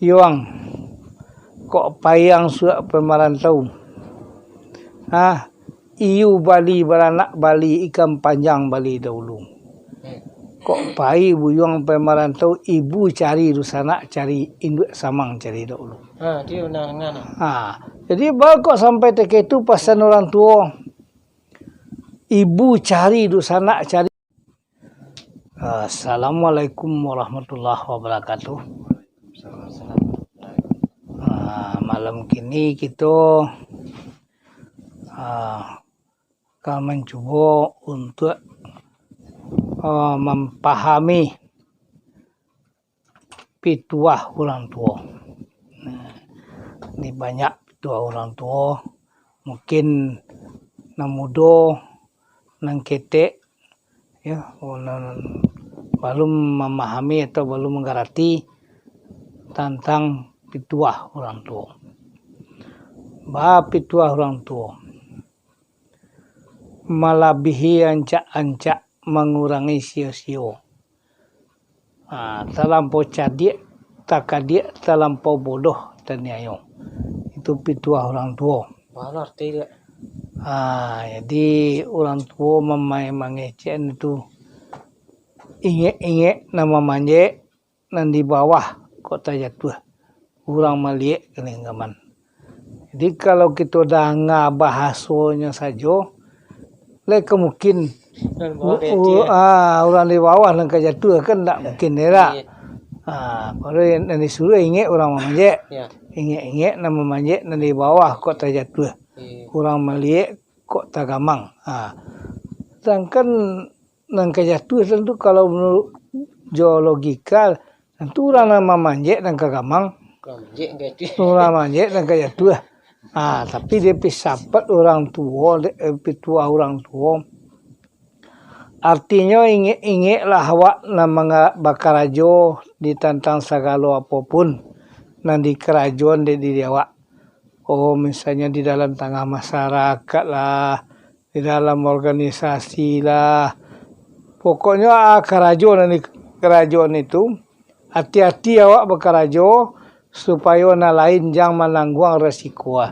Yuang kok payang suak pemerantau. Iu Bali beranak Bali, ikan panjang Bali dahulu. Kok pai buyuang pemerantau, ibu cari rusanak, cari induk samang cari dahulu. Dia benar. Jadi baru kok sampai tek itu pasan orang tua. Ibu cari rusanak, cari. Assalamualaikum warahmatullahi wabarakatuh. Malam kini kita akan mencoba untuk memahami pituah orang tua. Ini banyak pituah orang tua, mungkin nang muda, nang ketek, ya, belum memahami atau belum mengerti tentang pituah orang tua. Pituah orang tua melebihi ancak-ancak, mengurangi sio-sio. Terlampau cadik, tak kadik, terlampau bodoh dan nyayo. Itu pituah orang tua. Mana arti dia? Jadi orang tua mengecek itu inget nama manje nan di bawah kota jatuh. Orang melihat kelenggaman. Jadi kalau kita dah bahasanya saja, lek mungkin orang di bawah nang jatuh kan tak mungkin era. Kalau yang disuruh ingat orang manje, ingat nama manje nan di bawah kota jatuh. Orang melihat kok tagamang. Sedangkan nang jatuh tentu kalau menurut geologikal tentu orang nama manje nang kagamang. Orang manje nang jatuh. Tapi dia pisapat orang tua, pitua orang tua. Artinya ingatlah awak nama bakarajo ditantang segala apapun nanti kerajaan di awak. Misalnya di dalam tengah masyarakat lah, di dalam organisasi lah. Pokoknya kerajaan itu hati-hati awak bakarajo supaya orang lain jangan menanggung resiko.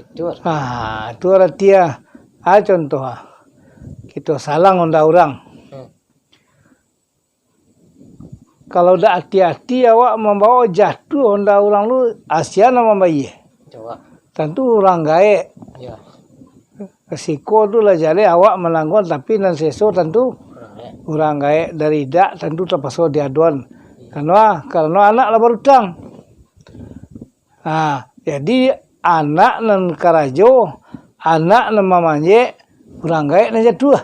Itu. Itu artinya. Contoh. Kita salang orang. Kalau dah hati-hati awak membawa jatuh orang lu Asia nama bayi. Tentu orang gaek. Ya. Resiko tu lah jadi awak menanggung tapi nan seso tentu orang gaek dari dak tentu terpaksa diaduan. Karena anak lah berutang. Jadi anak nan karajo, anak nan mamanje, orang gaek nan jatuh.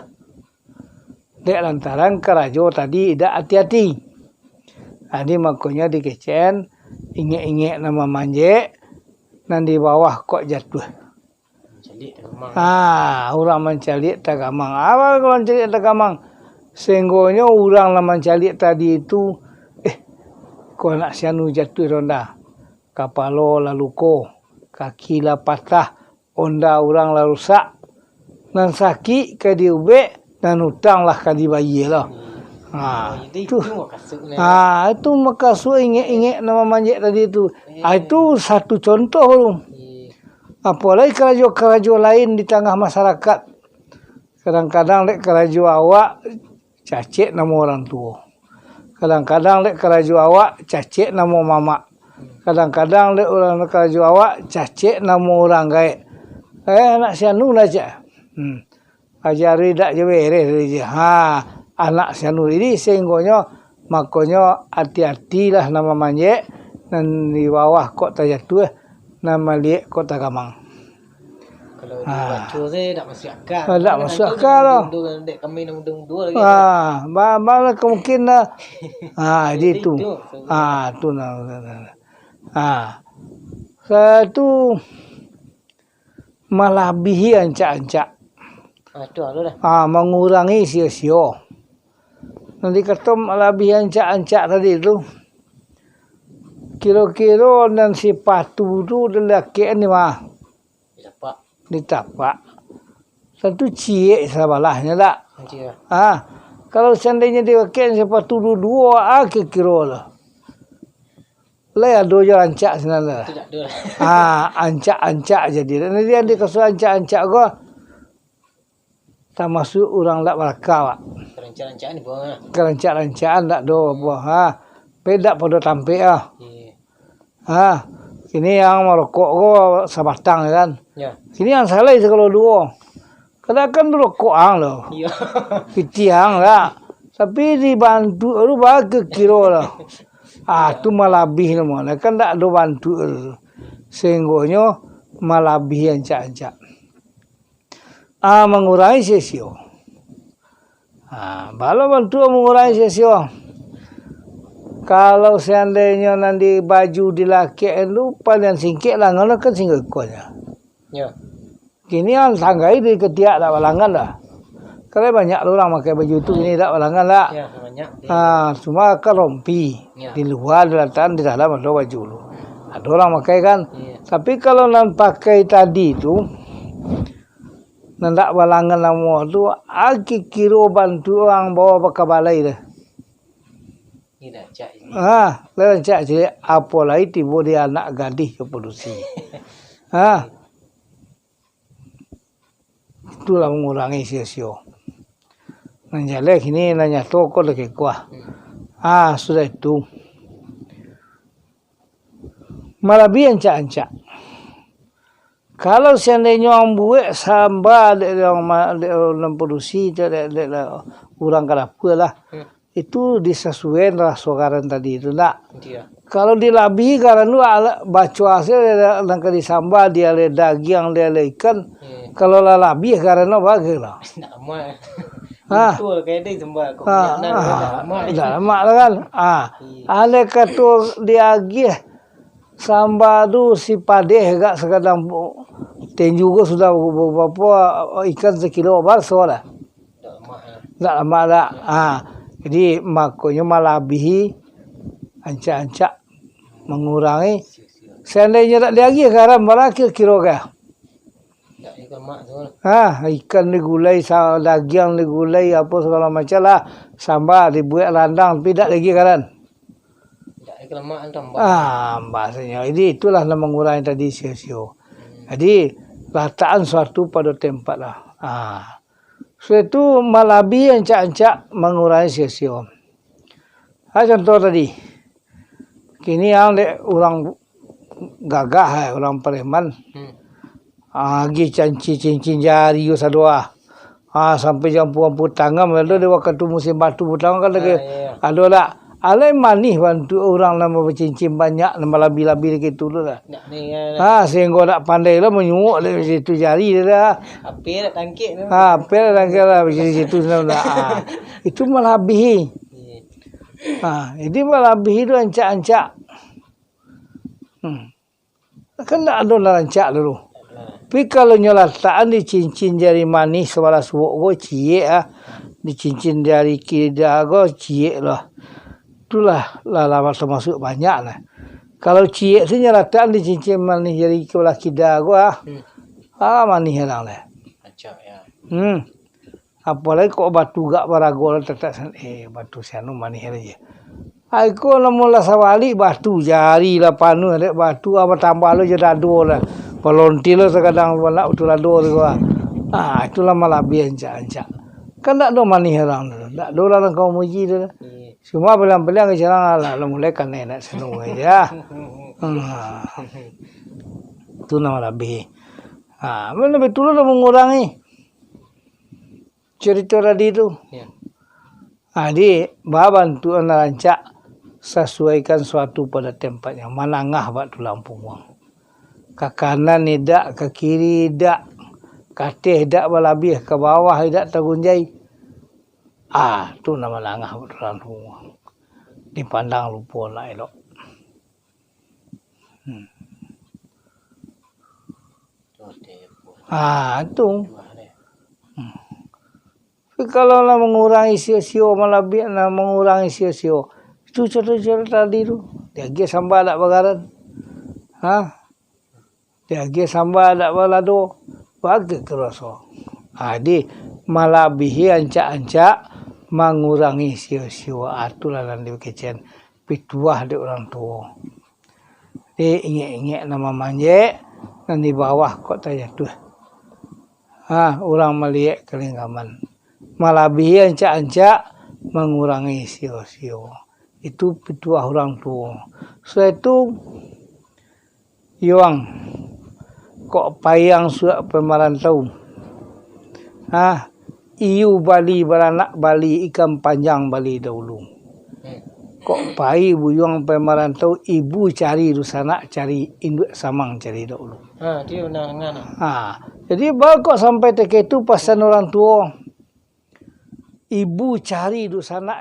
Dek lantaran karajo tadi tidak hati-hati. Jadi makanya dikecen, ingat-ingat nama manje, nan di bawah kok jatuh. Orang mencalik tagamang. Awal kalau mencalik tagamang, sehingga orang lah mencalik tadi itu, kau nak sianu jatuh ronda. Kapalo lah luko, kaki lah patah, onda orang lah rusak. Nan sakit ke diubek, nan hutang lah ke dibayi lah. Itu makasuk ingat nama manjek tadi itu. Itu satu contoh. Apalagi kerajo lain di tengah masyarakat. Kadang-kadang lek kerajo awak cacik nama orang tua. Kadang-kadang lek kerajo awak cacik nama mama. Kadang-kadang lek orang kerajo awak cacik nama orang gaek. Anak sianu lah cak. Ajari dak je beres je. Anak sianu ini sehingga makanya hati-hatilah nama manjek dan di bawah kok terjatuh nama liek kok tagamang. Kalau dibaca saya tak masuk akal. Tak masuk akal lah. Dek kami nak muda-muda lagi. Malah kemungkinan. Jadi itu. Tu nah. Satu melebihi ancak-ancak. Itu dah. Mengurangi sio-sio. Nanti kata melebihi ancak-ancak tadi itu. Kira-kira dan si patu tu lelaki ni mah. Ditapak. Satu cie sabalahnya tak. Kalau seandainya dia pakai si patu dua kira-kira lah. Lai ada je ancak sebenarnya. Tu tak ada lah. Ancak-ancak jadi. Dan dia dikasih ancak-ancak kau. Tak masuk orang tak belakang. Rancang-rancang ni buang lah. Kerancak-rancaan tak ada buah. Pedak pada tampik ah. Ya. Kini yang merokok kau sebatang kan. Ya. Kini yang salah kalau dua. Kadang kan rokok ang loh. Ya. Pitiang lah. Tapi dibantu lu bagi kilo lah. Tu malah lebih nama. Kan tak ada bantu. Sehingga malah lebih ancak-ancak. Mengurangi sesio. Kalau bantu mengurangi sesio. Kalau seandainya nanti baju dilaki lu paling singkit lah. Ngono kan singkit konya. Ya. Kini yang tanggai di ketiak tak balangan dah. Kalau banyak orang pakai baju tu ini tak balangan lah. Ya, banyak. Cuma kan rompi. Ya. Di luar, di dalam, di dalam ada baju lu. Ada orang pakai kan. Ya. Tapi kalau nan pakai tadi tu, nan tak balangan nama tu, aki kiro bantu orang bawa pakai balai dah. Ni dah cak ini. Lain cak je, apa lagi tiba dia anak gadis ke produksi. Itulah mengurangi sio-sio. Nanjale kini nanya toko lagi kuah. Sudah itu. Malah biar ancak-ancak. Kalau seandainya orang buat sambal orang produksi orang kadapa lah. Itu disesuaikan lah sokaran tadi itu nak. Dia. Kalau dilabi karena lu baca hasil nangka disambal dia le daging dia le ikan. Kalau lah labi karena bagaimana? Nak amat. Betul kayak dia sembah kau. Dah lama lah kan. Ale kata dia agih sambal tu si padeh gak sekadang tenju juga sudah berapa ikan sekilo barso lah. Tak lama dah. Jadi makanya malabihi ancak-ancak mengurangi. Seandainya tak lagi garam berapa kilo ke? Ikan mak tu. Ikan digulai, daging digulai apa segala macam lah. Sambal dibuat landang tidak lagi garam. Tak ikan mak tambah. Bahasanya. Jadi itulah yang mengurangi tadi sio-sio. Jadi letakkan suatu pada tempat lah. So itu malabi ancak-ancak mengurangi sio-sio. Contoh tadi. Kini yang orang gagah, orang preman. Agi cincin jari sadua. Sampai jampu-jampu tangan. Lalu dia waktu musim batu tangan kan lagi. Ada lah. Alai manis bantu orang nama bercincin banyak. Nama labi-labi gitu tu lah. Sehingga tak pandai lah menyuuk dari situ jari dia dah. Apa nak tangkit tu? Apa nak tangkit lah. Dari situ lah. Itu melabihi. Jadi melabihi tu ancak-ancak. Kan tak ada rancak dulu. Tapi kalau nyolataan di cincin jari manis sebelah suuk go cie di cincin jari kiri go cie lah. Itulah lama termasuk banyak lah. Kalau cie tu nyolataan di cincin manis jari sebelah kiri go manis lah lah. Acak ya. Apalagi kok batu gak baragol tetap batu sianu manis aja. Aku mula sawali batu jari lah panu ada batu apa tambah lo je dado lah. Pelonti lo sekadang nak betul dado tu itulah malah biancak-ancak. Kan tak ada manis orang tu. Tak ada orang kau muji tu. Cuma belang-belang ke jalan lah mulai kan nak senang aja. Itu nama lebih. Mana betul lo mengurangi cerita tadi tu. Jadi bantu anak rancak sesuaikan suatu pada tempatnya. Manangah buat tu Lampung wang. Ke kanan tidak, ke kiri tidak, katih tidak berlabih, ke bawah tidak tergunjai. Tu nama langah buat tu Lampung wang. Dipandang lupa nak elok. Tu. Kalau nak mengurangi sio-sio malabih, nak mengurangi sio-sio. Itu contoh-contoh tadi tu. Dia pergi sambal tak bagaran. Dia pergi sambal tak balado. Bagus kerasa. Jadi malabihi ancak-ancak mengurangi sio-sio. Itulah yang dikecen. Pituah di orang tua. Dia ingat-ingat nama manjek dan di bawah kok tanya tuh. Orang melihat kelinggaman. Malabihi ancak-ancak mengurangi sio-sio. Itu petua orang tua. Setelah itu, Iwang kok payang suak pemerantau. Iu Bali beranak Bali, ikan panjang Bali dahulu. Kok pai buyung pemerantau, ibu cari rusanak, cari induk samang cari dahulu. Dia menangan. Jadi baru kok sampai tek itu pasan orang tua. Ibu cari rusanak